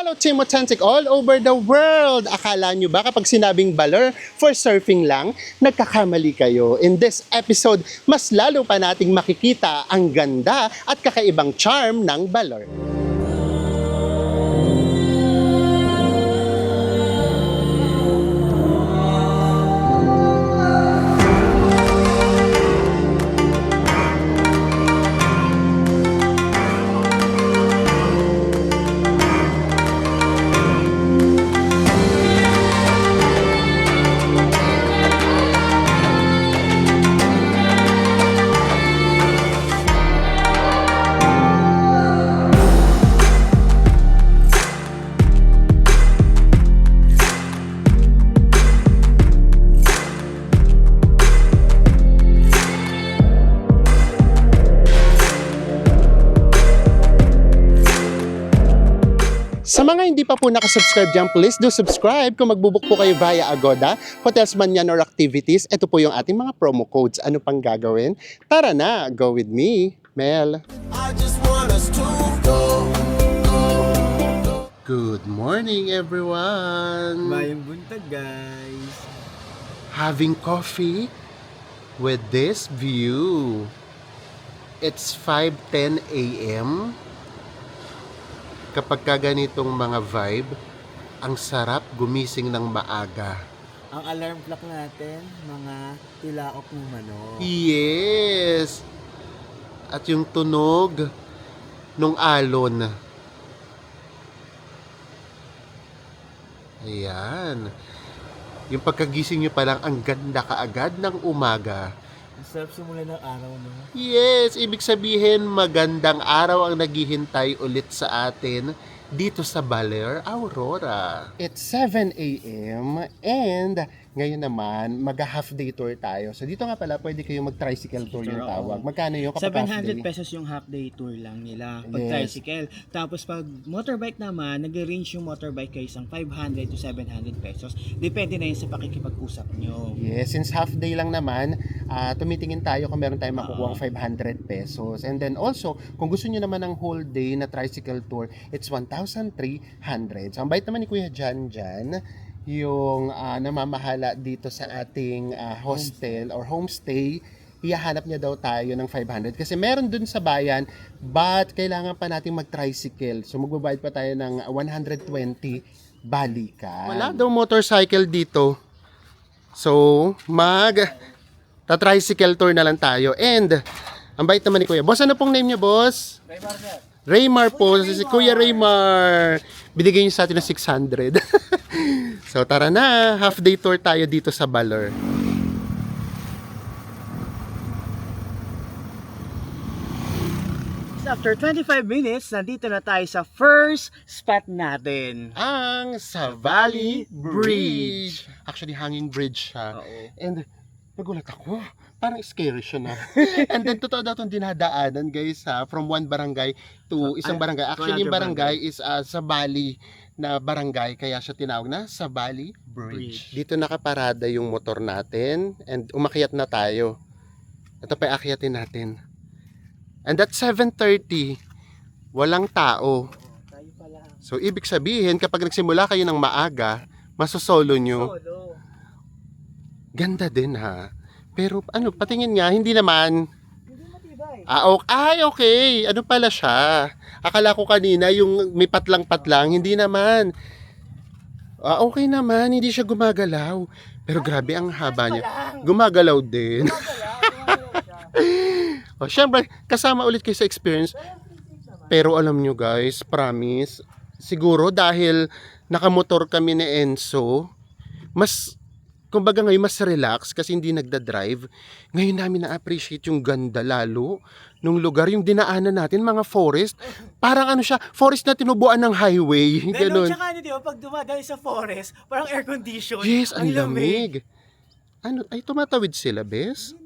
Hello Team Authentic all over the world! Akala nyo ba kapag sinabing Baler for surfing lang, nagkakamali kayo? In this episode, mas lalo pa nating makikita ang ganda at kakaibang charm ng Baler. Sa mga hindi pa po nakasubscribe dyan, please do subscribe. Kung magbubuk po kayo via Agoda, hotels man yan or activities, ito po yung ating mga promo codes. Ano pang gagawin? Tara na, go with me, Mel. I just want us to go. Good morning, everyone. Mayang buntag, guys. Having coffee with this view. It's 5:10 a.m. Kapag ganitong mga vibe, ang sarap gumising ng maaga. Ang alarm clock natin, mga tilaok ng manok. Yes! At yung tunog nung alon. Ayan. Yung pagkagising nyo pa lang, ang ganda kaagad ng umaga. Ang sarap simula ng araw, no? Yes, ibig sabihin magandang araw ang naghihintay ulit sa atin dito sa Baler, Aurora. It's 7 a.m. and ngayon naman mag-half day tour tayo. So dito nga pala pwede kayo mag-tricycle tour yung tawag. Magkano yung kapag half 700 day? pesos yung half day tour lang nila pag Yes. tricycle. Tapos pag motorbike naman, nag-range yung motorbike kayo isang 500 to 700 pesos. Depende na yun sa pakikipag-usap nyo. Yes, since half day lang naman, tumitingin tayo kung meron tayong makukuha 500 pesos. And then also, kung gusto niyo naman ng whole day na tricycle tour, it's 1,300. So, ang bait naman ni Kuya Jan dyan, yung namamahala dito sa ating hostel or homestay, ihahanap niya daw tayo ng 500 kasi meron dun sa bayan but kailangan pa natin mag-tricycle, so magbabayad pa tayo ng 120 balikan. Wala daw motorcycle dito, so tricycle tour na lang tayo. And ang bait naman ni Kuya. Boss, ano pong name niyo, boss? Raymar po, si Kuya Raymar. Binigay niyo sa atin ng 600. So tara na, half day tour tayo dito sa Baler. After 25 minutes, nandito na tayo sa first spot natin. Ang Savali Bridge. Actually, hanging bridge siya. Oo. And nagulat ako. Parang scary siya na. And then totoo daw itong dinadaanan, guys, from one barangay to isang barangay. Actually, yung barangay is Savali na barangay, kaya siya tinawag na Savali Bridge. Dito nakaparada yung motor natin and umakyat na tayo. Ito pa aakyatin natin. And at 7:30, walang tao. So, ibig sabihin, kapag nagsimula kayo ng maaga, masosolo nyo. Ganda din, ha? Pero, patingin nga, hindi naman. Ay, okay. Ano pala siya? Akala ko kanina, yung may patlang-patlang, hindi naman. Okay naman, hindi siya gumagalaw. Pero grabe ang haba niya. Gumagalaw din. O, syempre, kasama ulit kayo sa experience. Pero alam nyo guys, promise, siguro dahil nakamotor kami ni Enzo, kumbaga ngayon mas relax kasi hindi nagda-drive. Ngayon namin na-appreciate yung ganda lalo nung lugar, yung dinaanan natin, mga forest. Parang siya, forest na tinubuan ng highway. Ganun. Tsaka di ba, pag dumadaan sa forest, parang air condition. Yes, ang lamig. Ay, tumatawid sila, bes?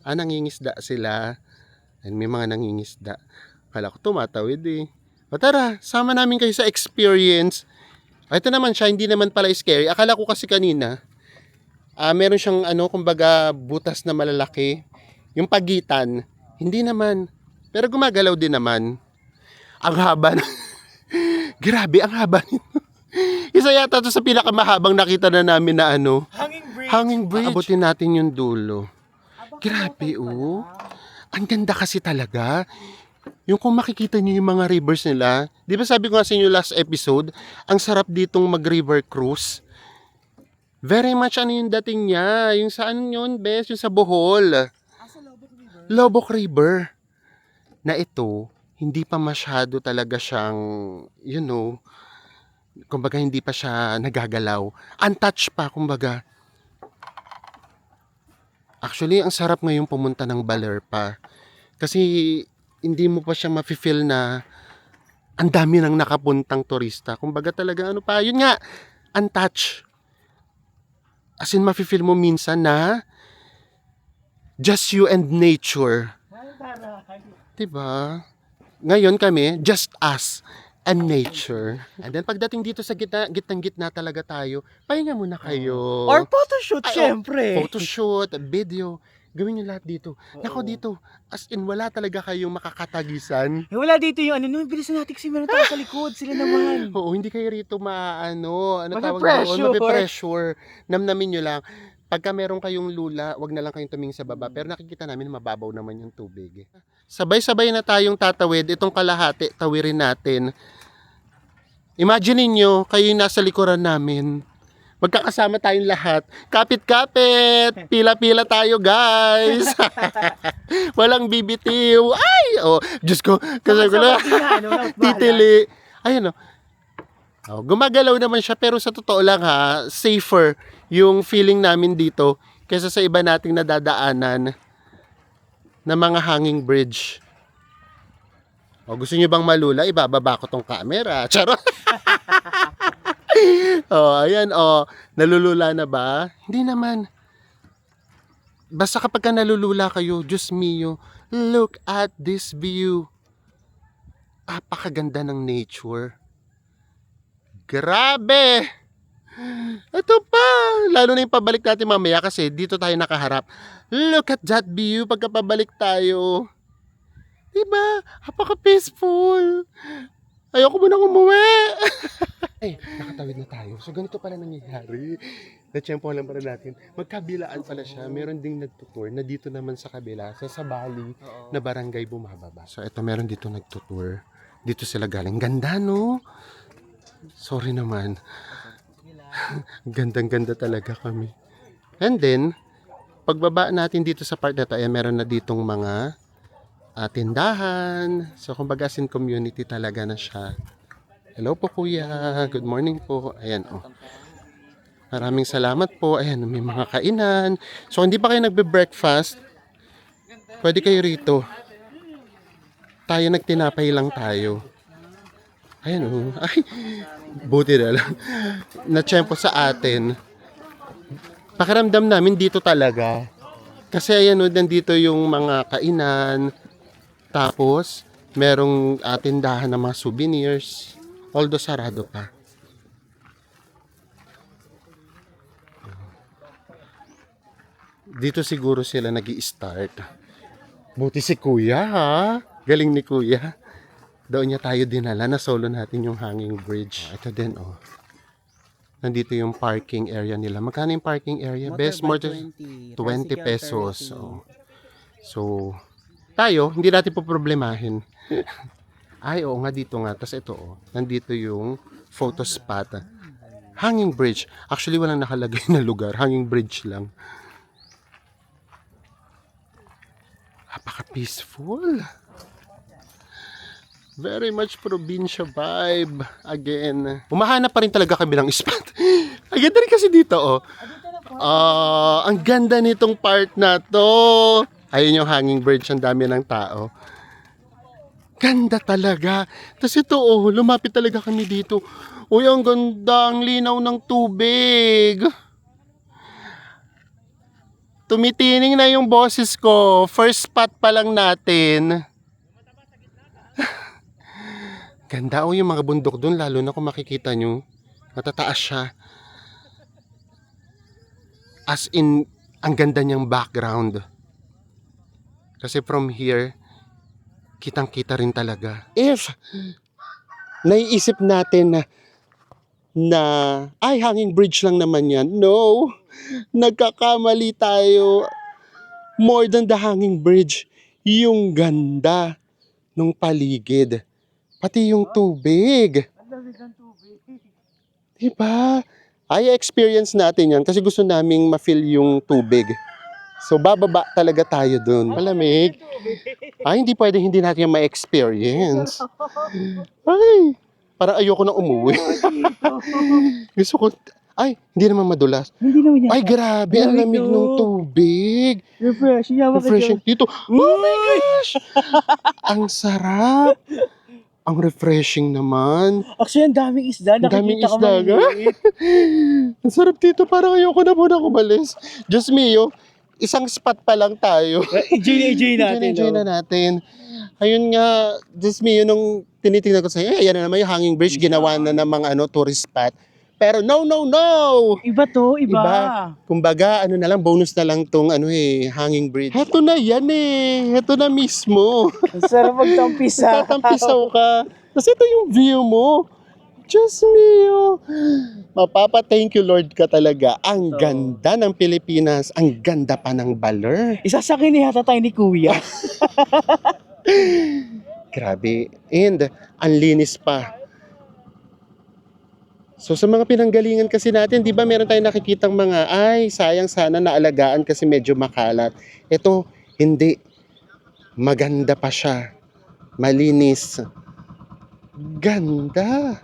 Nangingisda sila. And may mga nangingisda. Kala ko tumatawid eh. O tara, sama namin kayo sa experience. Ito naman siya, hindi naman pala scary. Akala ko kasi kanina, meron siyang kumbaga butas na malalaki. Yung pagitan, hindi naman. Pero gumagalaw din naman. Ang haba Grabe, ang haba nito. Isa yata to sa pinakamahabang nakita na namin na ano. Hanging bridge. Abutin natin yung dulo. Grabe, oh. Ang ganda kasi talaga. Yung kung makikita niyo yung mga rivers nila, di ba sabi ko nga sa inyo last episode, ang sarap ditong mag-river cruise. Very much ano yung dating niya, yung saan yun, best, yung sa Bohol. Lobok River. Na ito, hindi pa masyado talaga siyang, you know, kumbaga hindi pa siya nagagalaw. Untouched pa, kumbaga. Actually, ang sarap ngayon pumunta ng Baler pa. Kasi hindi mo pa siya mafe-feel na ang dami nang nakapuntang turista. Kumbaga talaga ano pa, yun nga, untouched. As in, mafe-feel mo minsan na just you and nature. Diba? Ngayon kami, just us and nature. And then pagdating dito sa gitnang-gitna talaga tayo, pahinga muna kayo. Or photoshoot, Ay, syempre. Photoshoot, video. Gawin nyo lahat dito. Nako dito, as in wala talaga kayong makakatagisan. Wala dito yung ano, no, bilisan natin kasi meron tayo sa likod. Sila naman. Oo, hindi kayo rito ano tawag Mape-pressure. doon, mape-pressure. Namnamin nyo lang. Pagka meron kayong lula, wag na lang kayong tumingin sa baba. Pero nakikita namin mababaw naman yung tubig. Sabay-sabay na tayong tatawid. Itong kalahati, tawirin natin. Imagine niyo kayo yung nasa likuran namin. Magkakasama tayong lahat. Kapit-kapit! Pila-pila tayo, guys! Walang bibitiw. Ay! Oh, Diyos ko. Kasi ko na. Titili. Ayun, oh. Oh, gumagalaw naman siya, pero sa totoo lang ha, safer yung feeling namin dito kaysa sa iba nating nadadaanan na mga hanging bridge. O, gusto niyo bang malula? Ibababa ko tong camera. Charot! Ayan, nalulula na ba? Hindi naman. Basta kapag ka nalulula kayo, Diyos mio, look at this view. Apakaganda ng nature. Grabe! Ito pa! Lalo na yung pabalik natin mamaya kasi dito tayo nakaharap. Look at that view pagka pabalik tayo. Diba? Apaka-peaceful. Ayoko munang umuwi. Ay, nakatawid na tayo. So, ganito pala nangyayari. Na-tsempo lang pala natin. Magkabilaan pala siya. Meron ding nagtutour na dito naman sa kabila, sa Sabali, na barangay bumababa. So, ito meron dito nagtutour. Dito sila galing. Ganda, no? Sorry naman. Gandang-ganda talaga kami. And then, pagbaba natin dito sa part na to, meron na ditong mga tindahan. So, kumbaga sin community talaga na siya. Hello po kuya. Good morning po. Ayan, oh. Maraming salamat po. Ayan, may mga kainan. So, hindi pa kayo nagbe-breakfast, pwede kayo rito. Tayo nagtinapay lang tayo. Ayan, oh. Ay, buti na lang. Na-tsempo sa atin. Pakiramdam namin dito talaga. Kasi ayan, oh, nandito yung mga kainan. Tapos, merong tindahan ng mga souvenirs. Although sarado pa. Dito siguro sila nag-i-start. Buti si kuya, ha? Galing ni kuya. Doon niya tayo dinala na solo natin yung hanging bridge. Ito din, oh. Nandito yung parking area nila. Magkano yung parking area? Best more than 20 pesos. Oh. So, tayo, hindi natin po problemahin. Ay, oo nga, dito nga. Tapos ito, oh. Nandito yung photo spot. Hanging bridge. Actually, walang nakalagay na lugar. Hanging bridge lang. Napaka-peaceful. Very much probinsya vibe. Again. Umahanap pa rin talaga kami ng spot. Ang ganda rin kasi dito, oh. Ang ganda nitong part na to. Ayun yung hanging bridge. Ang dami ng tao. Ganda talaga. Tapos ito, oh, lumapit talaga kami dito. Uy, ang ganda. Ang linaw ng tubig. Tumitining na yung boses ko. First spot pa lang natin. Ganda, oh, yung mga bundok dun. Lalo na kung makikita nyo. Matataas siya. As in, ang ganda niyang background. Kasi from here, kitang-kita rin talaga. If naiisip natin na ay, hanging bridge lang naman yan. No, nagkakamali tayo. More than the hanging bridge, yung ganda ng paligid. Pati yung tubig. Diba? Ay, experience natin yan kasi gusto naming ma-feel yung tubig. So, bababa talaga tayo dun. Malamig. Ay, hindi pwede hindi natin yung ma-experience. Ay, parang ayoko na umuwi. Gusto ko, ay, hindi naman madulas. Hindi naman yan. Ay, grabe, ang Lamig, lamig no? ng tubig. Refreshing. Yawa ka Refreshing dyan. dito. Oh my gosh! Ang sarap. Ang refreshing naman. Actually, ang daming isda. Ang daming Nakikita ko isda, maliliit. Ang sarap dito. Parang ayoko na muna kumalis. Diyos mio, isang spot pa lang tayo. Enjoy natin. Enjoy na no? natin. Ayun nga, Diyos mio, nung tinitingnan ko sa'yo, ayan na naman yung hanging bridge, ginawa na ng mga tourist spot. Pero no! Iba to, iba. Iba. Kumbaga, ano na lang, bonus na lang tong hanging bridge. Heto na yan Heto na mismo. Ang sarap magtampisa. Tatampisaw ka. Tapos ito yung view mo. Diyos mio. Mapapa-thank you Lord ka talaga. Ang ganda ng Pilipinas. Ang ganda pa ng Baler. Isasakin ni hata tayo ni Kuya. Grabe. And ang linis pa. So sa mga pinanggalingan kasi natin, di ba meron tayong nakikitang mga, ay sayang sana naalagaan kasi medyo makalat. Ito, hindi. Maganda pa siya. Malinis. Ganda.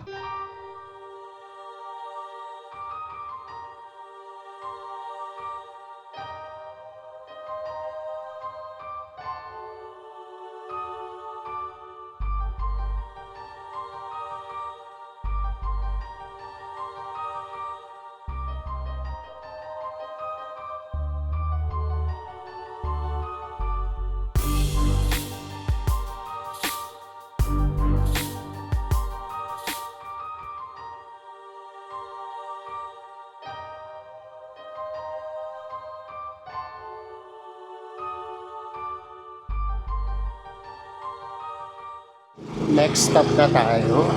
Next stop na tayo.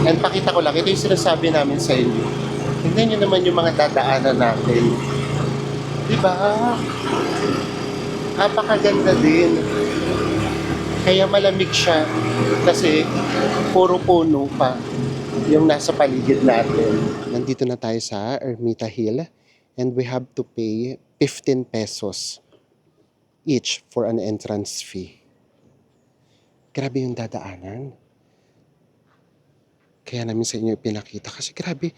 And pakita ko lang, ito yung sinasabi namin sa inyo. Tingnan nyo naman yung mga dadaanan natin. Diba? Napakaganda din. Kaya malamig siya kasi puro puno pa yung nasa paligid natin. Nandito na tayo sa Ermita Hill and we have to pay 15 pesos each for an entrance fee. Grabe yung dadaanan. Kaya namin sa inyo ipinakita kasi grabe,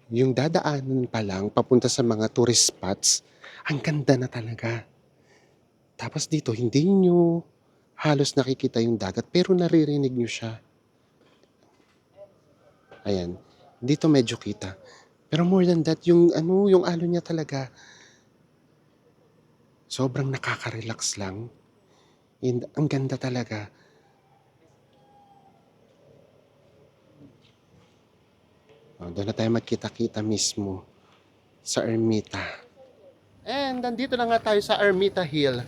yung dadaanan pa lang papunta sa mga tourist spots, ang ganda na talaga. Tapos dito, hindi nyo halos nakikita yung dagat pero naririnig nyo siya. Ayan, dito medyo kita. Pero more than that, yung alon niya talaga, sobrang nakaka-relax lang. And ang ganda talaga. Doon na tayo magkita-kita mismo sa Ermita. And nandito na nga tayo sa Ermita Hill.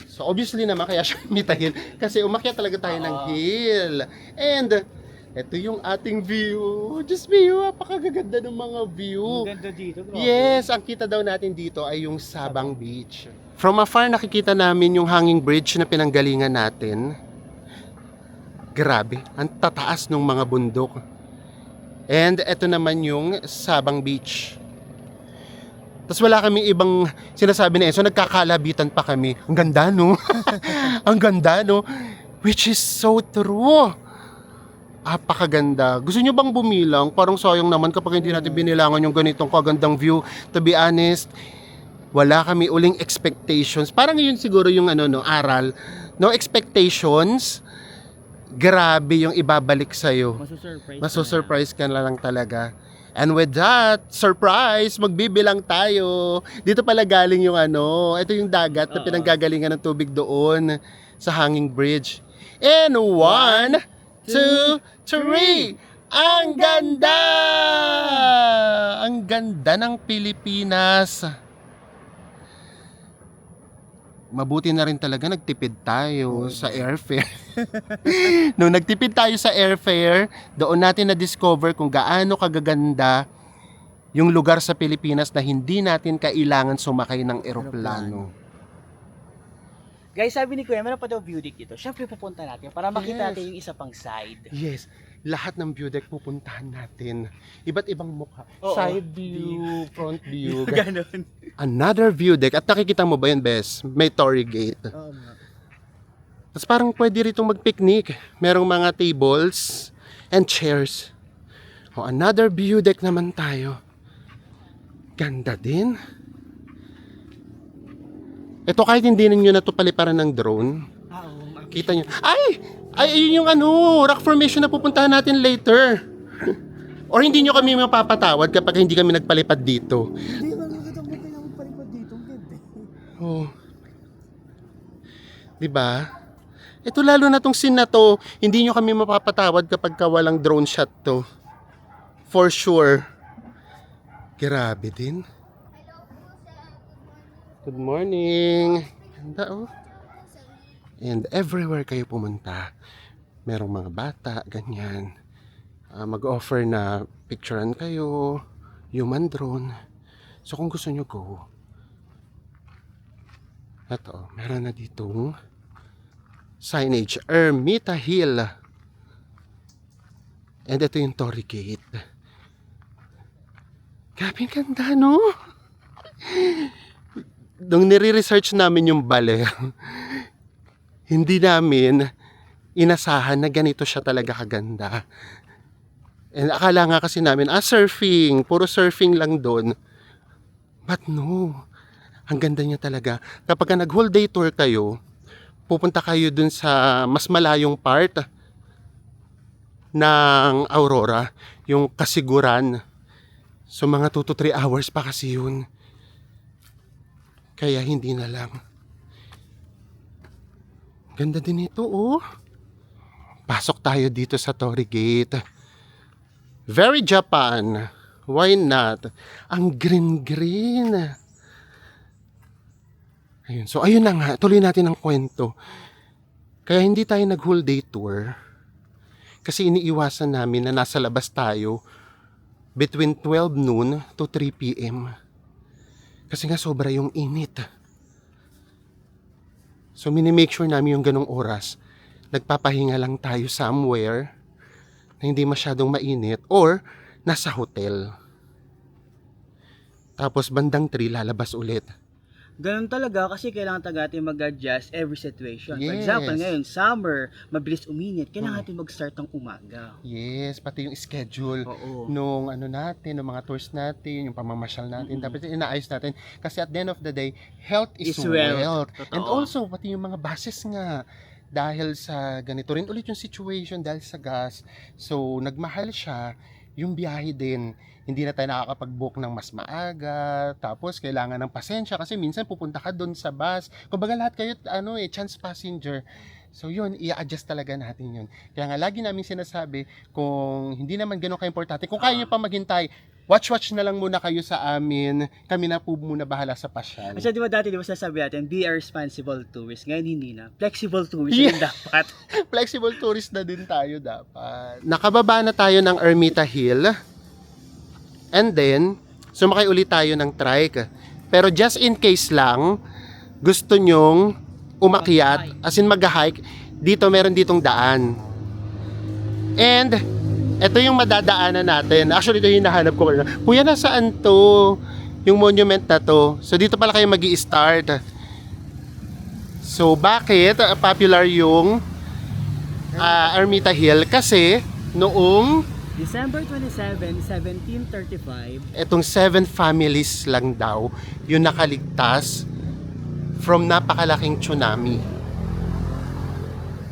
So obviously naman kaya siya Ermita Hill kasi umakyat talaga tayo ng hill. And ito yung ating view. Just view, napakaganda ng mga view. Ang ganda dito, grabe. Yes, ang kita daw natin dito ay yung Sabang Beach. From afar nakikita namin yung hanging bridge na pinanggalingan natin. Grabe, ang tataas ng mga bundok. And ito naman yung Sabang Beach. Tapos wala kaming ibang sinasabi na so nagkakalabitan pa kami. Ang ganda, no? Ang ganda, no? Which is so true. Apakaganda. Gusto nyo bang bumilang? Parang sayang naman kapag hindi natin binilangan yung ganitong kagandang view. To be honest, wala kami uling expectations. Parang yun siguro yung aral. No expectations. Grabe yung ibabalik sa'yo. Maso-surprise ka na lang talaga. And with that, surprise, magbibilang tayo. Dito pala galing yung ito yung dagat na pinanggagalingan ng tubig doon sa hanging bridge. And 1, 2, 3! Ang ganda! Ang ganda ng Pilipinas. mabuti na rin talaga nagtipid tayo sa airfare. Nung nagtipid tayo sa airfare, doon natin na-discover kung gaano kagaganda yung lugar sa Pilipinas na hindi natin kailangan sumakay ng eroplano. Guys, sabi ni Kuya, meron pa daw view deck dito. Siyempre pupunta natin para makita Yes. natin yung isa pang side. Yes, lahat ng view deck pupuntahan natin. Iba't ibang mukha. Oo. Side view, front view. Ganon. Another view deck. At nakikita mo ba yun, Bes? May Torii Gate. Oo nga. Tapos parang pwede rito mag-picnic. Merong mga tables and chairs. O, another view deck naman tayo. Ganda din. Ito kahit hindi ninyo na ito paliparan ng drone. Oo. Kita nyo. Ay! Ay, ayun yung ano, rock formation na pupuntahan natin later. Or hindi nyo kami mapapatawad kapag hindi kami nagpalipad dito. Hindi, magkakita mo kailangan magpalipad dito. Hindi. Oh. 'Di ba? Ito lalo na tong scene na to, hindi nyo kami mapapatawad kapag walang drone shot to. For sure. Grabe din. Good morning. Ganda oh. And everywhere kayo pumunta, merong mga bata, ganyan. Mag-offer na picturean kayo, human drone. So kung gusto nyo go, ito, meron na ditong signage, Ermita Hill. And ito yung Torii Gate. Grabe ang ganda, no? Nung nire-research namin yung Baler, hindi namin inasahan na ganito siya talaga kaganda. And akala nga kasi namin, surfing, puro surfing lang doon. But no, ang ganda niya talaga. Kapag nag-whole day tour kayo, pupunta kayo dun sa mas malayong part ng Aurora, yung Kasiguran. So mga 2 to 3 hours pa kasi yun. Kaya hindi na lang. Ganda din ito, oh. Pasok tayo dito sa Torii Gate. Very Japan. Why not? Ang green-green. Ayun. So, ayun na nga. Tuloy natin ang kwento. Kaya hindi tayo nag-whole day tour. Kasi iniiwasan namin na nasa labas tayo between 12 noon to 3 p.m. Kasi nga sobra yung init. So, mini-make sure namin yung ganong oras. Nagpapahinga lang tayo somewhere na hindi masyadong mainit or nasa hotel. Tapos bandang 3 lalabas ulit. Ganun talaga kasi kailangan talaga natin mag-adjust every situation. For Yes. example, ngayon, summer, mabilis uminit, kailangan natin mag-start ng umaga. Yes, pati yung schedule Oo. nung ano natin, nung mga tours natin, yung pamamasyal natin, dapat inaayos natin. Kasi at the end of the day, health is Is wealth. wealth. Totoo. And also, pati yung mga buses nga, dahil sa ganito rin ulit yung situation, dahil sa gas, so nagmahal siya, yung biyahe din, hindi na tayo nakakapag-book ng mas maaga, tapos kailangan ng pasensya kasi minsan pupunta ka doon sa bus. Kumbaga lahat kayo chance passenger. So yun, i-adjust talaga natin yun. Kaya nga lagi namin sinasabi, kung hindi naman ganun ka-importante, kung kaya nyo pa maghintay, watch na lang muna kayo sa amin. Kami na po muna bahala sa pasyal. Kasi di ba dati, sasabi natin, be a responsible tourist. Ngayon hindi na. Flexible tourist Yeah. yung dapat. Flexible tourist na din tayo dapat. Nakababa na tayo ng Ermita Hill. And then, sumakay ulit tayo ng trike. Pero just in case lang, gusto nyong umakyat, as in mag-hike, dito meron ditong daan. And, ito yung madadaanan natin. Actually, ito yung hinahanap ko. Kuya, nasaan to? Yung monument na to. So, dito pala kayo mag-i-start. So, bakit popular yung Ermita Hill? Kasi, noong December 27, 1735, etong 7 families lang daw yung nakaligtas from napakalaking tsunami.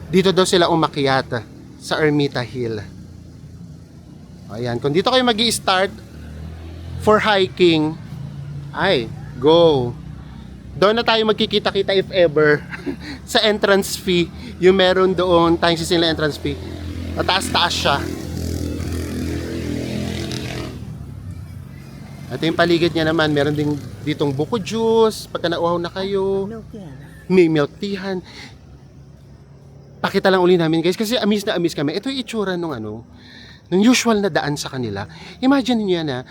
Dito daw sila umakyat sa Ermita Hill. Ayan, kung dito kayo magi-start for hiking, ay, go. Doon na tayo magkikita-kita if ever sa entrance fee. Yung meron doon, tayong sising entrance fee. Mataas-taas siya. Ito yung paligid niya naman, meron ding ditong buko juice, pagka nauhaw na kayo. no yan. may milk teahan. Pakita lang uli namin guys kasi amis na amis kami. Ito yung itsura nung nung usual na daan sa kanila. Imagine niyo na,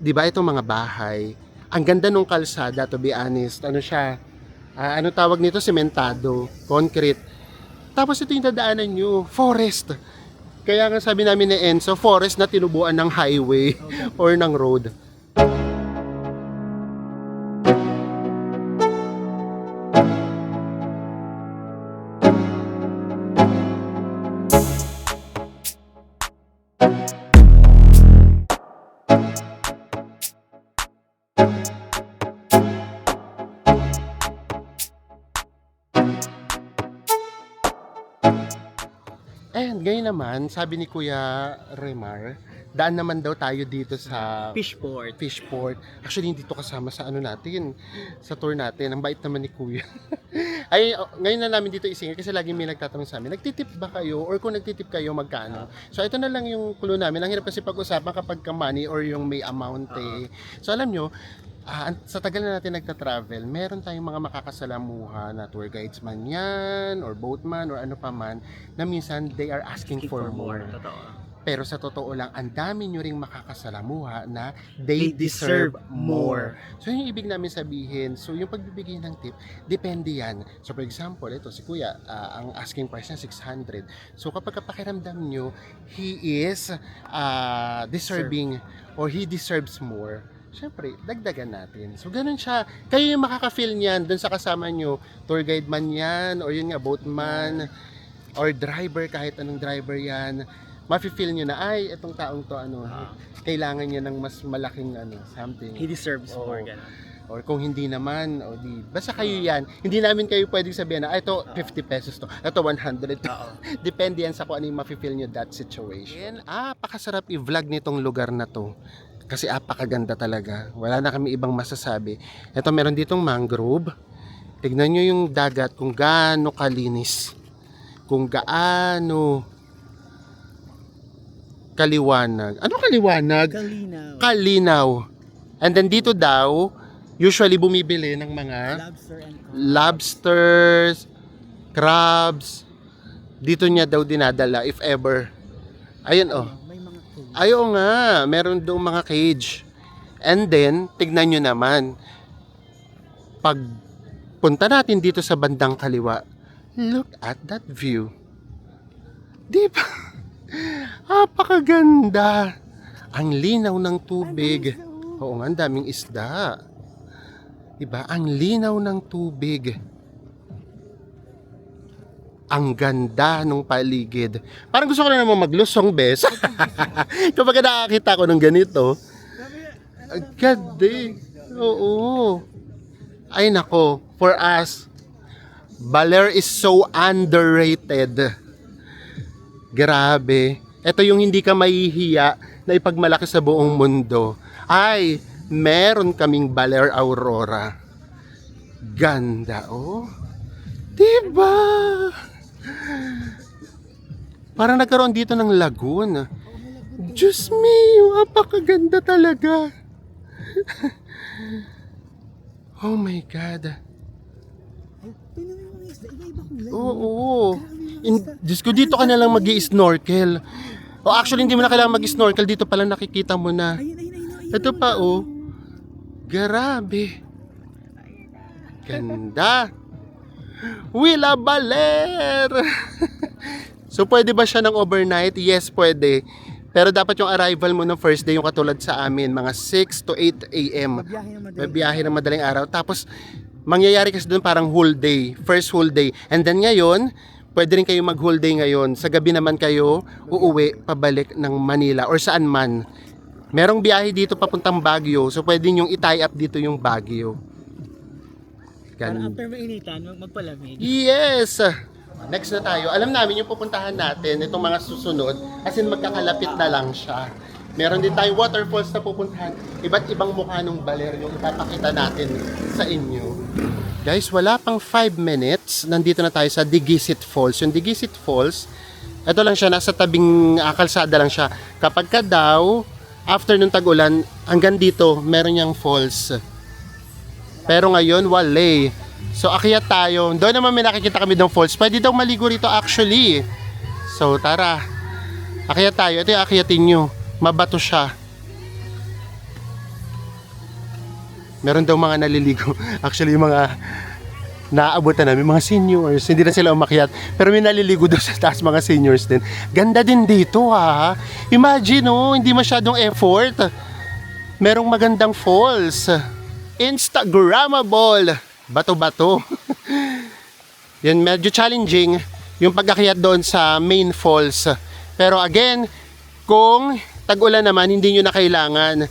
'di ba, itong mga bahay. Ang ganda nung kalsada, to be honest. Ano siya? Ano tawag nito? Sementado, concrete. Tapos ito yung dadaanan nyo, forest. Kaya nga sabi namin ni Enzo, forest na tinubuan ng highway or ng road. And ngayon naman, sabi ni Kuya Remar, daan naman daw tayo dito sa Fishport. Fishport. Actually, hindi to kasama sa natin, sa tour natin. Ang bait naman ni Kuya. Ay, ngayon na namin dito isingil kasi lagi may nagtatanong sa amin, nagtitip ba kayo? Or kung nagtitip kayo, magkano? So, ito na lang yung clue namin. Ang hirap kasi pag-usapan kapag ka money or yung may amount eh. So, alam nyo, sa tagal na natin nagta-travel, meron tayong mga makakasalamuha na tour guides man yan, or boatman, or ano pa man, na minsan they are asking for more. Totoo. Pero sa totoo lang, ang dami nyo ring makakasalamuha na they deserve more. So yung ibig namin sabihin, so yung pagbibigay ng tip, depende yan. So for example, ito si Kuya, ang asking price niya 600. So kapag pakiramdam nyo, he is deserving or he deserves more, syempre, dagdagan natin. So, ganun siya. Kayo yung makaka-feel niyan dun sa kasama nyo. Tour guide man yan, or yun nga, boatman, or driver, kahit anong driver yan. Mafe-feel nyo na, ay, itong taong to, kailangan niya ng mas malaking, something. He deserves Oo. more. Ganun. Or kung hindi naman, o di, basta kayo yan. Hindi namin kayo pwedeng sabihin na, ito, 50 pesos to, ito, 100 to. Depende yan sa kung ano yung mafe-feel nyo that situation. Pakasarap i-vlog nitong lugar na to. Kasi apakaganda talaga. Wala na kami ibang masasabi. Ito, meron ditong mangrove. Tignan nyo yung dagat kung gaano kalinis. Kung gaano kaliwanag. Ano kaliwanag? Kalinaw. Kalinaw. And then dito daw, usually bumibili ng mga Lobster and lobsters, crabs. Dito niya daw dinadala if ever. Ayun oh. may mga cage. Ayo nga, meron doong mga cage. And then, tignan nyo naman, pag punta natin dito sa bandang kaliwa, look at that view. Di ba? Apakaganda. Ang linaw ng tubig. Oo nga, ang daming isda. Diba? Ang linaw ng tubig. Ang ganda ng paligid. Parang gusto ko na naman maglusong, bes. Kapag nakakita ko ng ganito, ang ganda eh. Oo. Ay nako, for us, Baler is so underrated. Grabe. Ito yung hindi ka mahihiya na ipagmalaki sa buong mundo. Ay, meron kaming Baler Aurora. Ganda, oh. Diba? Parang nagkaroon dito ng lagoon. Diyos mio, apakaganda talaga. Oh my God. Oo. Diyos ko, dito ka na lang mag-i-snorkel. O actually, hindi mo na kailangan mag-snorkel. Dito pala nakikita mo na. Ito pa, oh. Grabe. Ganda. Willa Baler. So, pwede ba siya ng overnight? Yes, pwede. Pero dapat yung arrival mo ng first day, yung katulad sa amin, mga 6 to 8 a.m. Mabiyahe ng madaling araw. Tapos, mangyayari kasi doon parang whole day. First whole day. And then ngayon, pwede rin kayo mag whole day ngayon. Sa gabi naman kayo uuwi pabalik ng Manila or saan man. Merong biyahe dito papuntang Baguio. So pwede nyong i-tie up dito yung Baguio. Parang after mainitan, magpalamig. Yes! Next na tayo. Alam namin yung pupuntahan natin, itong mga susunod, as in magkakalapit na lang siya. Meron din tayong waterfalls na pupuntahan. Iba't ibang mukha ng Baler yung ipapakita natin sa inyo. Guys, wala pang 5 minutes. Nandito na tayo sa Digisit Falls. Yung Digisit Falls, ito lang siya, nasa tabing kalsada lang siya. Kapag ka daw, after nung tag-ulan, hanggang dito, meron niyang falls. Pero ngayon, wala. So akyat tayo. Doon naman may nakikita kami ng falls. Pwede daw maligo rito actually. So tara. Akyat tayo. Ito yung akyatin nyo. Mabato siya. Meron daw mga naliligo. Actually yung mga naaabutan namin, mga seniors. Hindi na sila umakyat. Pero may naliligo daw sa taas mga seniors din. Ganda din dito ha. Imagine oh, hindi masyadong effort. Merong magandang falls. Instagrammable. Bato-bato. Yan, medyo challenging yung pag-akyat doon sa main falls. Pero again, kung tag-ulan naman, hindi nyo na kailangan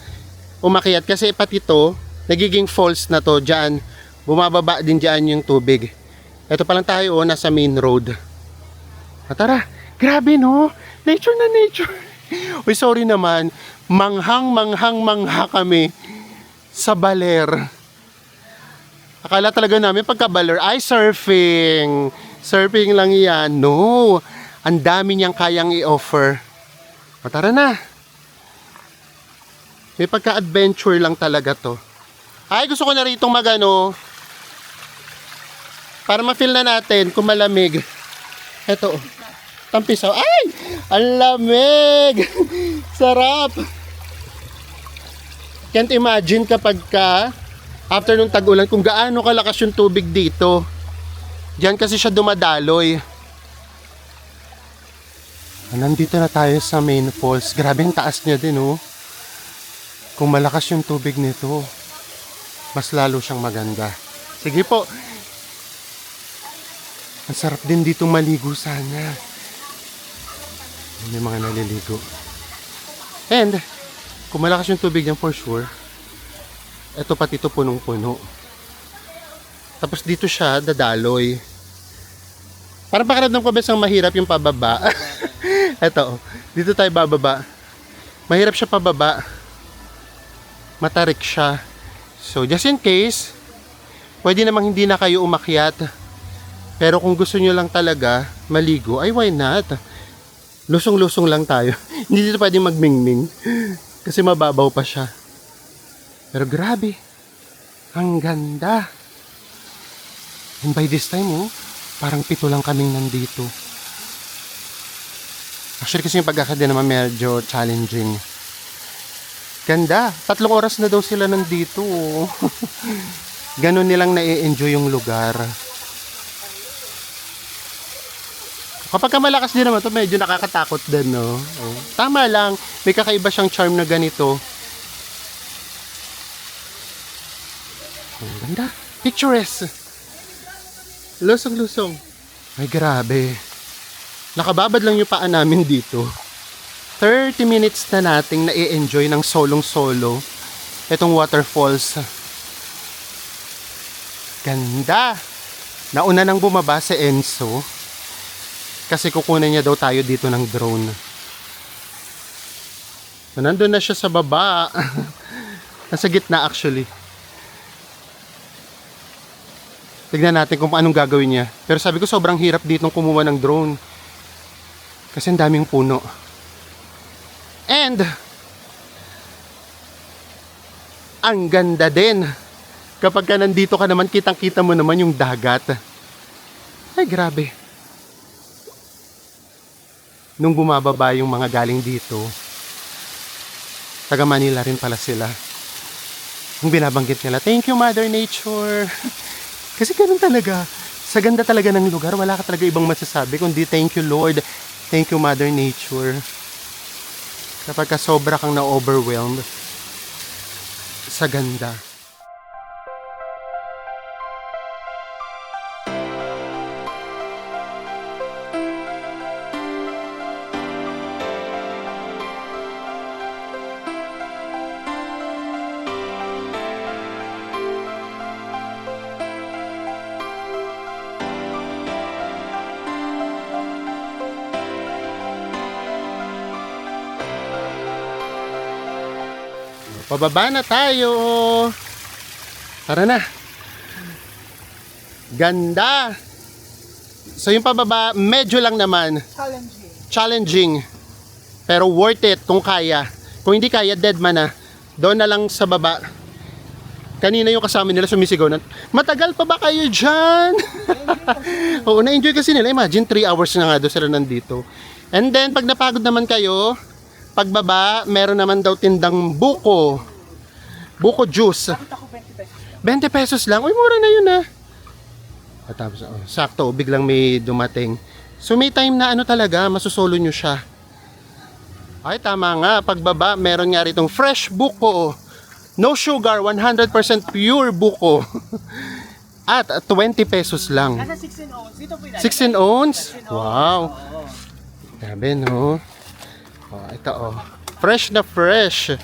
umakyat kasi pati ito, nagiging falls na to dyan. Bumababa din dyan yung tubig. Ito pa lang tayo, nasa main road. Tara, grabe no? Nature na nature. Uy, sorry naman. Mangha kami sa Baler. Akala talaga namin pagka Baler ay surfing. Surfing lang yan. No. Ang dami niyang kayang i-offer. Tara na. May pagka-adventure lang talaga to. Ay, gusto ko na rin itong magano. Para ma-feel na natin kung malamig. Eto. Tampisaw. Ay! Ang lamig! Sarap! Can't imagine kapag after nung tag-ulan kung gaano kalakas yung tubig dito. Diyan kasi siya dumadaloy. Nandito na tayo sa main falls. Grabe ang taas niya din oh. Kung malakas yung tubig nito, mas lalo siyang maganda. Sige po. Ang sarap din dito maligo sana. May mga naliligo. And, kung malakas yung tubig niyan for sure, eto pati ito punong-puno. Tapos dito siya dadaloy. Parang pakiramdam ko besang mahirap yung pababa. Eto, dito tayo bababa. Mahirap siya pababa. Matarik siya. So just in case, pwede namang hindi na kayo umakyat. Pero kung gusto nyo lang talaga maligo, ay why not? Lusong-lusong lang tayo. Hindi dito pwede magmingming. Kasi mababaw pa siya. Pero grabe, ang ganda. And by this time, oh, parang 7 lang kaming nandito. Actually, kasi yung pag-akad din naman medyo challenging. Ganda, 3 oras na daw sila nandito. Oh. Ganon nilang na-enjoy yung lugar. Kapag malakas din naman to, medyo nakakatakot din, no? Oh. Tama lang, may kakaiba siyang charm na ganito. Ang ganda. Picturesque. Lusong-lusong. Ay, grabe. Nakababad lang yung paa namin dito. 30 minutes na nating na-enjoy ng solong-solo itong waterfalls. Ganda. Nauna nang bumaba si Enzo kasi kukunin niya daw tayo dito ng drone. So, nandun na siya sa baba. Nasa gitna actually. Tignan natin kung anong gagawin niya. Pero sabi ko sobrang hirap ditong kumuha ng drone. Kasi ang daming puno. And ang ganda din. Kapag ka nandito ka naman, kitang-kita mo naman yung dagat. Ay, grabe. Nung bumababa yung mga galing dito, taga Manila rin pala sila. Yung binabanggit nila, thank you Mother Nature. Kasi ganun talaga. Sa ganda talaga ng lugar, wala ka talaga ibang masasabi kundi thank you Lord. Thank you Mother Nature. Kapag ka sobra kang na-overwhelmed sa ganda. Pababa na tayo. Tara na. Ganda. So yung pababa, medyo lang naman. Challenging. Pero worth it kung kaya. Kung hindi kaya, dead man na. Doon na lang sa baba. Kanina yung kasama nila sumisigaw na, matagal pa ba kayo dyan? Oo, na-enjoy kasi nila. Imagine, 3 hours na nga doon sila nandito. And then, pag napagod naman kayo, pagbaba, meron naman daw tindang buko. Buko juice. 20 pesos lang. Uy, mura na yun ah. At tapos, sakto, biglang may dumating. So may time na ano talaga, masusolo nyo siya. Ay, tama nga. Pagbaba, meron nga ritong fresh buko. No sugar, 100% pure buko. At 20 pesos lang. Nasa 16 ounce. Dito po 16 ounce? Wow. Grabe, no? Oh, ito, oh. Fresh na fresh.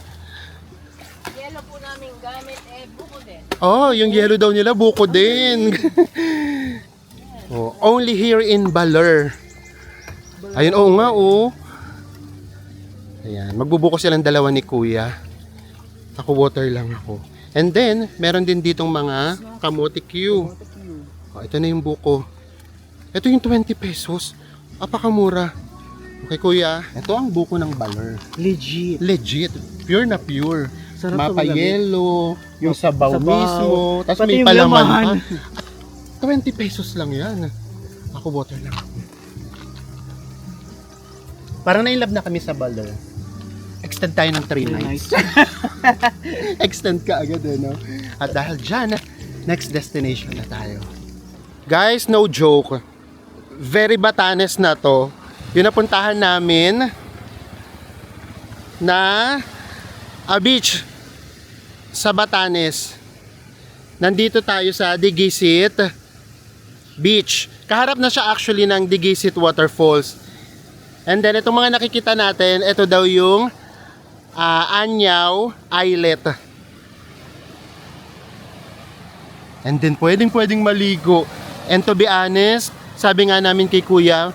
Yellow po namin gamit buko din. Oh, yung yellow daw nila, buko din. Oh, only here in Baler. Ayun, oo nga, oh. Ayan, magbubuko silang dalawa ni Kuya. Ako water lang ako. And then, meron din ditong mga kamote Q. Oh, ito na yung buko. Ito yung 20 pesos. Apakamura. Okay, Kuya. Ito ang buko ng Baler. Legit. Legit. Pure na pure. Sarap Mapa-yellow, yung sabaw, Sabaw. mismo. Tapos Pati may yung palaman laman. pa. 20 pesos lang yan. Ako water lang. Parang na-inlove na kami sa Baler. Extend tayo ng 3 nights. Extend ka agad no? At dahil dyan, next destination na tayo. Guys, no joke. Very Batanes na to. Yung napuntahan namin na a beach sa Batanes. Nandito tayo sa Digisit Beach. Kaharap na siya actually ng Digisit Waterfalls. And then itong mga nakikita natin, ito daw yung Anyaw Islet. And then pwedeng maligo. And to be honest, sabi nga namin kay Kuya,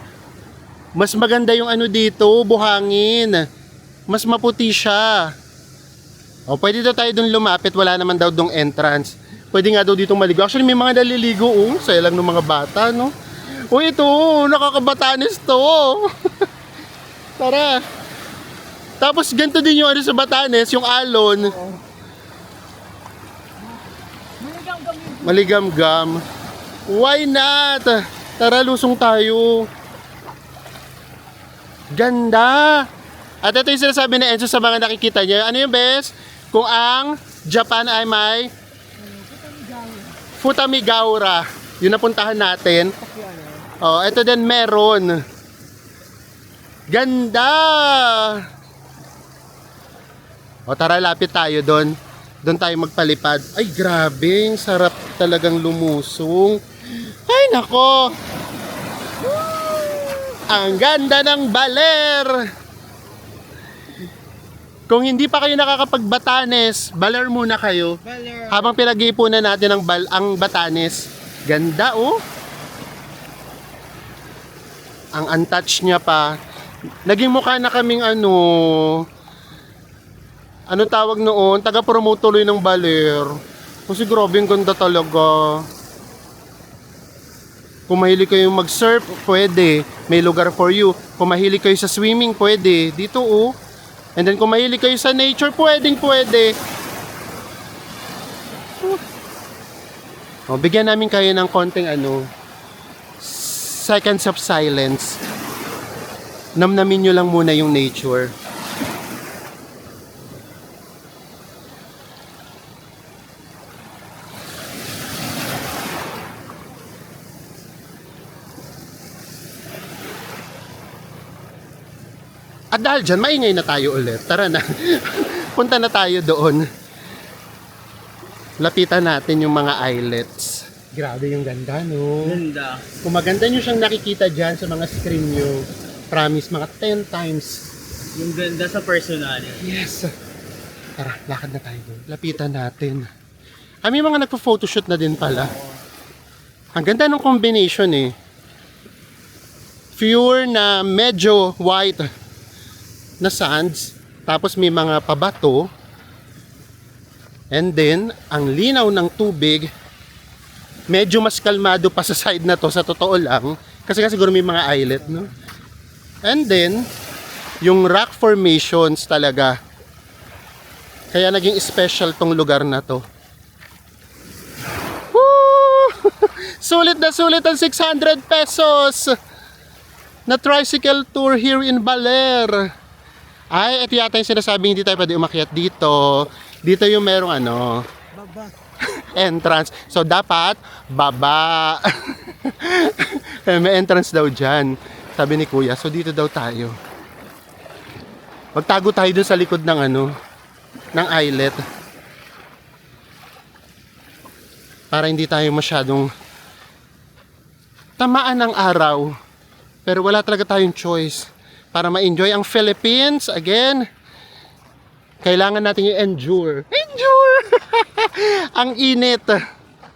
mas maganda yung ano dito, buhangin. Mas maputi siya. O pwede daw tayo dun lumapit, wala naman daw dong entrance. Pwede nga daw dito maligo. Actually may mga naliligo, saya lang ng mga bata, no? O ito, nakakabatanes to. Tara. Tapos ganito din yung ano sa Batanes, yung alon. Maligam-gam. Why not? Tara, lusong tayo. Ganda. At ito yung sinasabi ni Enzo sa mga nakikita niya. Ano yung best? Kung ang Japan ay may Futamigaura. Yun napuntahan natin. Oh, ito din meron. Ganda. O tara, lapit tayo doon. Doon tayo magpalipad. Ay, grabe. Sarap talagang lumusong. Ay, nako. Ang ganda ng Baler. Kung hindi pa kayo nakakapag-Batanes, Baler muna kayo. Baler. Habang pinag-iipunan natin ang Batanes. Ganda, oh. Ang untouched niya pa. Naging mukha na kaming ano tawag noon? Taga-promote tuloy ng Baler. Kasi grabe ang ganda talaga. Kung mahilig kayo mag-surf, pwede. May lugar for you. Kung mahilig kayo sa swimming, pwede. Dito, oh. And then kung mahilig kayo sa nature, pwede. Oh, bigyan namin kayo ng konting seconds of silence. Namnamin nyo lang muna yung nature. At dahil dyan, maingay na tayo ulit. Tara na. Punta na tayo doon. Lapitan natin yung mga islets. Grabe yung ganda, no? Ganda. Kung maganda nyo siyang nakikita dyan sa mga screen nyo, promise, mga 10 times. Yung ganda sa personality. Yes. Tara, lakad na tayo doon. Lapitan natin. May mga nagpo-photoshoot na din pala. Ang ganda ng combination eh. Pure na medyo white na sands. Tapos may mga pabato. And then, ang linaw ng tubig, medyo mas kalmado pa sa side na to, sa totoo lang. Kasi siguro may mga islet, no? And then, yung rock formations talaga. Kaya naging special tong lugar na to. Sulit na sulit ang 600 pesos na tricycle tour here in Baler. Ay, ito yata yung sinasabing hindi tayo pwede umakyat dito. Dito yung merong entrance. So, dapat baba. May entrance daw dyan. Sabi ni Kuya. So, dito daw tayo. Magtago tayo dun sa likod ng ng eyelet. Para hindi tayo masyadong tamaan ng araw. Pero wala talaga tayong choice. Para ma-enjoy ang Philippines, again, kailangan natin i-endure. Endure! Ang init.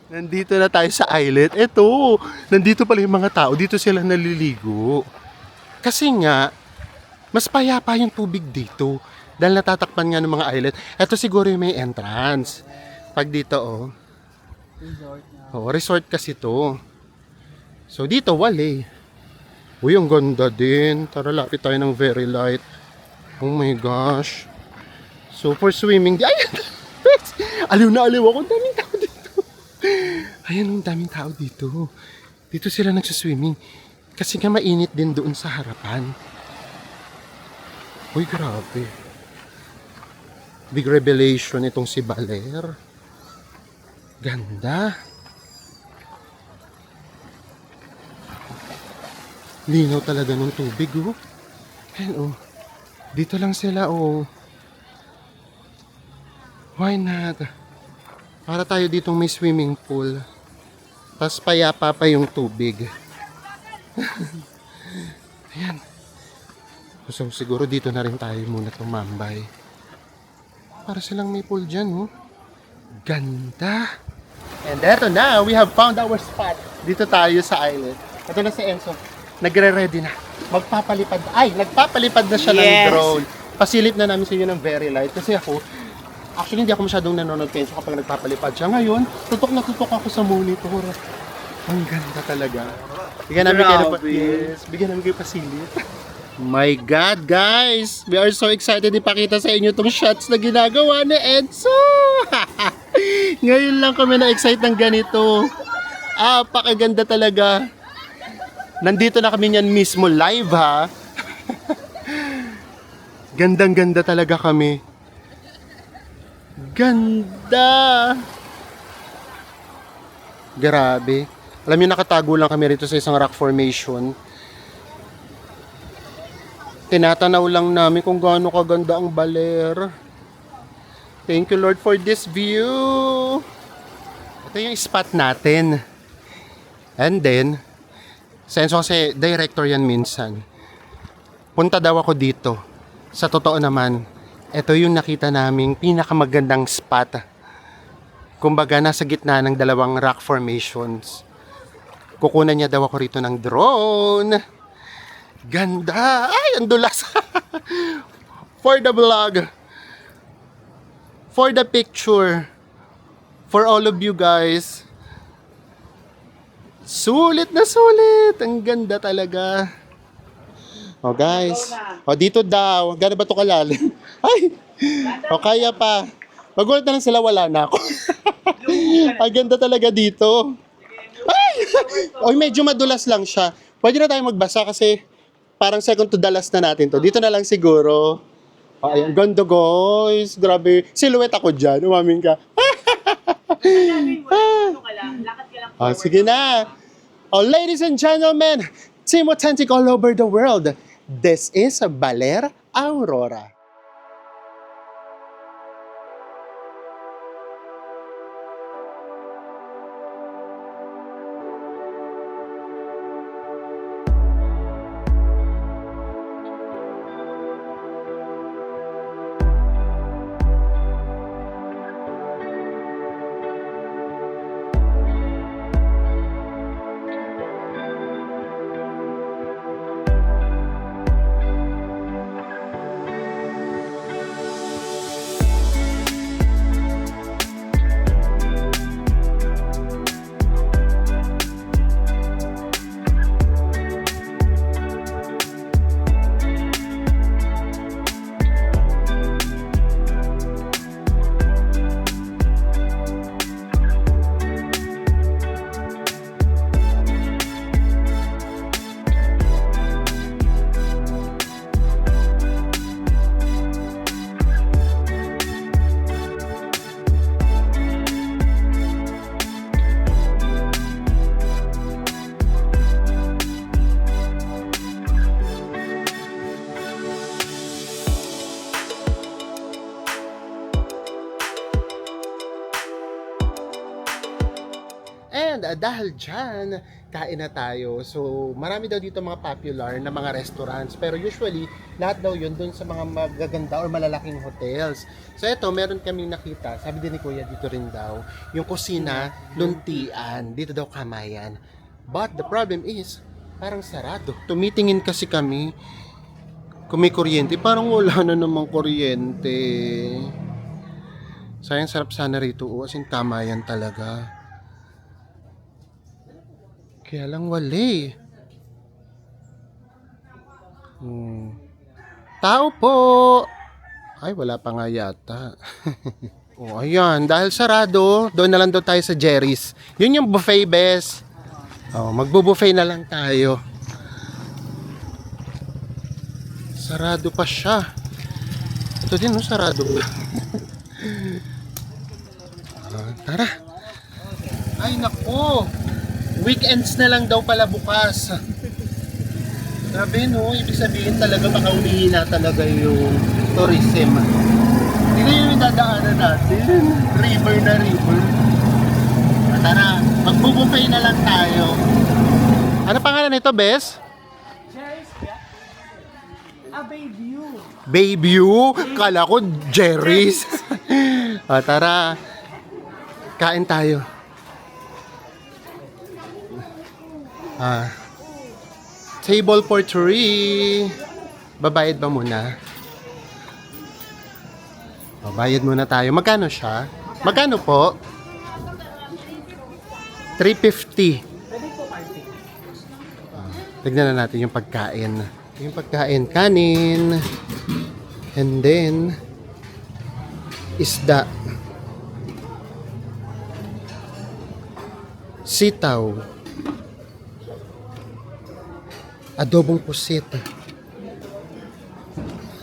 Nandito na tayo sa eyelet. Eto, nandito pala yung mga tao. Dito sila naliligo. Kasi nga, mas payapa yung tubig dito. Dahil natatakpan nga ng mga eyelet. Eto siguro yung may entrance. Pag dito, resort kasi to. So dito, wali. Uy, ang ganda din. Tara, lapit tayo ng very light. Oh my gosh. So for swimming, ay, aliw na aliw ako. Ang daming tao dito. Ayan, ang daming tao dito. Dito sila nagsaswimming. Kasi nga mainit din doon sa harapan. Uy, grabe. Big revelation itong si Baler. Ganda. Linaw talaga ng tubig, oh. Ayan, oh. Dito lang sila, oh. Why not? Para tayo ditong may swimming pool. Tapos payapa pa yung tubig. Ayan. So siguro dito na rin tayo muna tumambay. Para silang may pool dyan, oh. Ganda. And eto na, we have found our spot. Dito tayo sa island. Ito na si Enzo. Nagre-ready na. Nagpapalipad na siya ng drone. Pasilip na namin sa inyo ng very light. Kasi ako, actually hindi ako masyadong nanonood Enzo kapag nagpapalipad siya. Ngayon, tutok na tutok ako sa monitor. Ang ganda talaga. Bigyan namin kayo pasilip. My God, guys! We are so excited ipakita sa inyo itong shots na ginagawa ni Enzo! Ngayon lang kami na-excite ng ganito. Pakaganda talaga. Nandito na kami niyan mismo live, ha? Gandang-ganda talaga kami. Ganda! Grabe. Alam niyo, nakatago lang kami rito sa isang rock formation. Tinatanaw lang namin kung gaano kaganda ang Baler. Thank you, Lord, for this view. Ito yung spot natin. And then, senso kasi director yan minsan. Punta daw ako dito. Sa totoo naman, ito yung nakita naming pinakamagandang spot. Kumbaga, nasa gitna ng dalawang rock formations. Kukunan niya daw ako rito ng drone. Ganda! Ay, ang dulas! For the vlog. For the picture. For all of you guys. Sulit na sulit! Ang ganda talaga. Oh guys. Oh, dito daw. Gano'n ba ito kalalim? Ay! O kaya pa. Magulat na lang sila, wala na ako. Ang ganda talaga dito. Ay! Oy, medyo madulas lang siya. Pwede na tayo magbasa kasi parang second to the last na natin to. Dito na lang siguro. Oh, ayan, ganda guys. Grabe. Silhouette ako dyan. Umamin ka. Oh, sige na. Oh, ladies and gentlemen, Team Authentic all over the world. This is Baler Aurora. And dahil dyan, kain na tayo. So, marami daw dito mga popular na mga restaurants. Pero usually, lahat daw yun dun sa mga magaganda or malalaking hotels. So, eto, meron kaming nakita. Sabi din ni Kuya, dito rin daw. Yung kusina, luntian. Dito daw kamayan. But the problem is, parang sarado. Tumitingin kasi kami kung may kuryente. Parang wala na namang kuryente. Sayang, sarap sana rito. As in, kamayan talaga. Kaya lang wali. Tao po! Ay, wala pa nga yata. Oh, ayan. Dahil sarado, doon na lang daw tayo sa Jerry's. Yun yung buffet, bes. Oh, magbo-buffet na lang tayo. Sarado pa siya. Ito din, no? Sarado pa. Tara. Ay, naku. Weekends na lang daw pala bukas. Grabe, no? Ibig sabihin talaga baka ulihin na talaga yung tourism. Hindi na yung dadaanan natin. River na river. Tara, magbubuffet na lang tayo. Ano pangalan nito, Bes? Bayview. Bayview? Kala ko Jerry's. Tara, kain tayo. Table for 3. Babayad ba muna? Babayad muna tayo. Magkano siya? Magkano po? 350. Tignan na natin yung pagkain. Yung pagkain, kanin. And then, isda. Sitaw. Adobong pusit.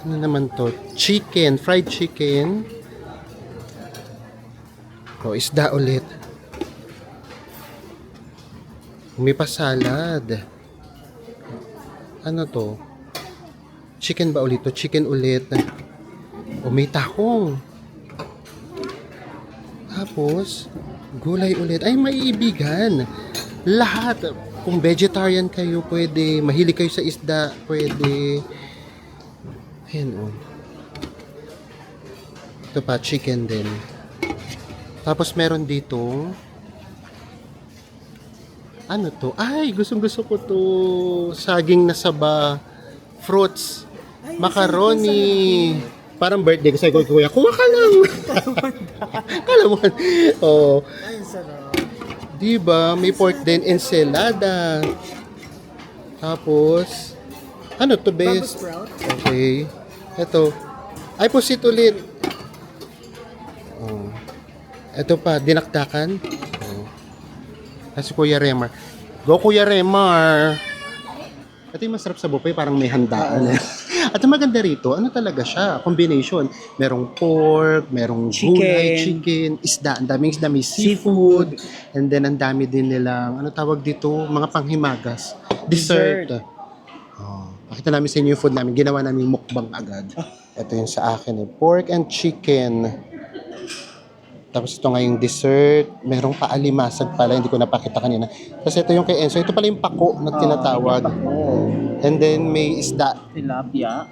Ano naman to? Chicken, fried chicken. O, isda ulit. May pa salad. Ano to? Chicken ba ulit to? Chicken ulit. O, may tahong. Tapos, gulay ulit. Ay, maiibigan. Lahat. Kung vegetarian kayo, pwede. Mahilig kayo sa isda, pwede. Ayan, o. Ito pa, chicken din. Tapos, meron dito. Ano to? Ay, gustong-gusto ko to. Saging na saba. Fruits. Macaroni. Parang birthday ko sa kuya. Kuha ka lang. Kala mo. Oh. Ay, sarap. Diba? May pork din. Ensalada. Tapos, ano to, best? Sprout. Okay. Ito. Ay, pusit ulit. Oh. Ito pa, dinakdakan. Oh. Kasi Kuya Remar. Go, Kuya Remar! Ito yung masarap sa buffet, parang may handaan. At ang maganda rito, ano talaga siya? Combination. Merong pork, merong gulay, chicken, isda. Ang daming isda, may seafood. And then, ang dami din nilang, ano tawag dito? Mga panghimagas. Dessert. Oh, pakita namin sa inyo yung food namin. Ginawa namin mukbang agad. Ito yung sa akin. Pork and chicken. Tapos ito nga yung dessert. Merong paalimasag pala. Hindi ko napakita kanina. Tapos ito yung kay Enzo. Ito pala yung pako na tinatawag. And then may isda. Tilapia.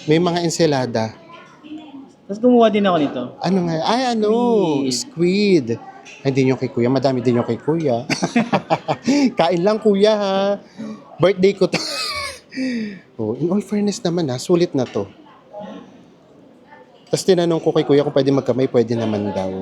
May mga ensalada. Tapos gumawa din ako nito. Ano nga? Ay, ano? Squid. Ay, din yung kay Kuya. Madami din yung kay Kuya. Kain lang, Kuya, ha? Birthday ko to. Oh, in all fairness naman, ha? Sulit na to. Tapos tinanong ko kay Kuya kung pwede magkamay, pwede naman daw.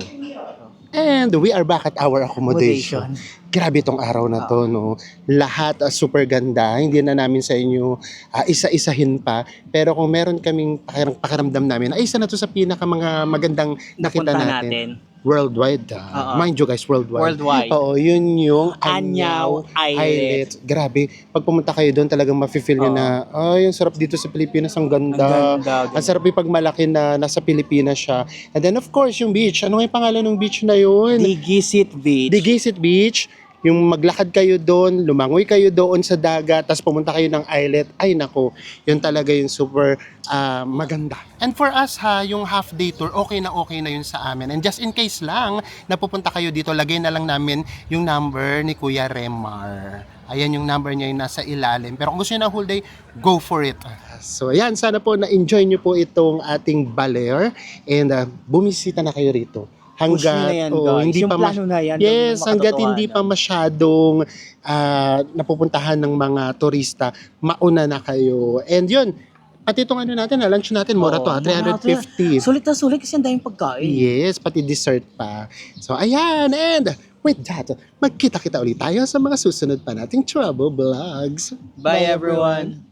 And we are back at our accommodation. Grabe tong araw na to, no? Lahat super ganda. Hindi na namin sa inyo isa-isahin pa. Pero kung meron kaming pakiramdam namin, ay isa na to sa pinaka mga magandang nakita natin. Worldwide. Mind you guys, worldwide. Worldwide. Oo, yun yung Anyao Islet. Grabe. Pag pumunta kayo doon, talagang mafe-feel nyo na, ay, ang sarap dito sa Pilipinas, ang ganda. Ang sarap yung pagmalaki na nasa Pilipinas siya. And then of course, yung beach. Ano yung pangalan ng beach na yun? Digisit Beach. Digisit Beach. yung maglakad kayo doon, lumangoy kayo doon sa dagat, tapos pumunta kayo ng islet, ay nako, yun talaga yung super maganda. And for us ha, yung half day tour, okay na yun sa amin. And just in case lang, napupunta kayo dito, lagay na lang namin yung number ni Kuya Remar. Ayan yung number niya yung nasa ilalim. Pero kung gusto niyo ng whole day, go for it. So ayan, sana po na-enjoy niyo po itong ating Baler and bumisita na kayo rito. Push nyo na yan, guys. Hindi Yung pa plano na yan, yes, gawin hanggat makatotohanan. hindi pa masyadong napupuntahan ng mga turista, mauna na kayo. And yun, pati itong ano natin, lunch natin, mura to, 350. Sulit na sulit kasi ang daming pagkain. Yes, pati dessert pa. So, ayan. And with that, magkita-kita ulit tayo sa mga susunod pa nating travel vlogs. Bye everyone!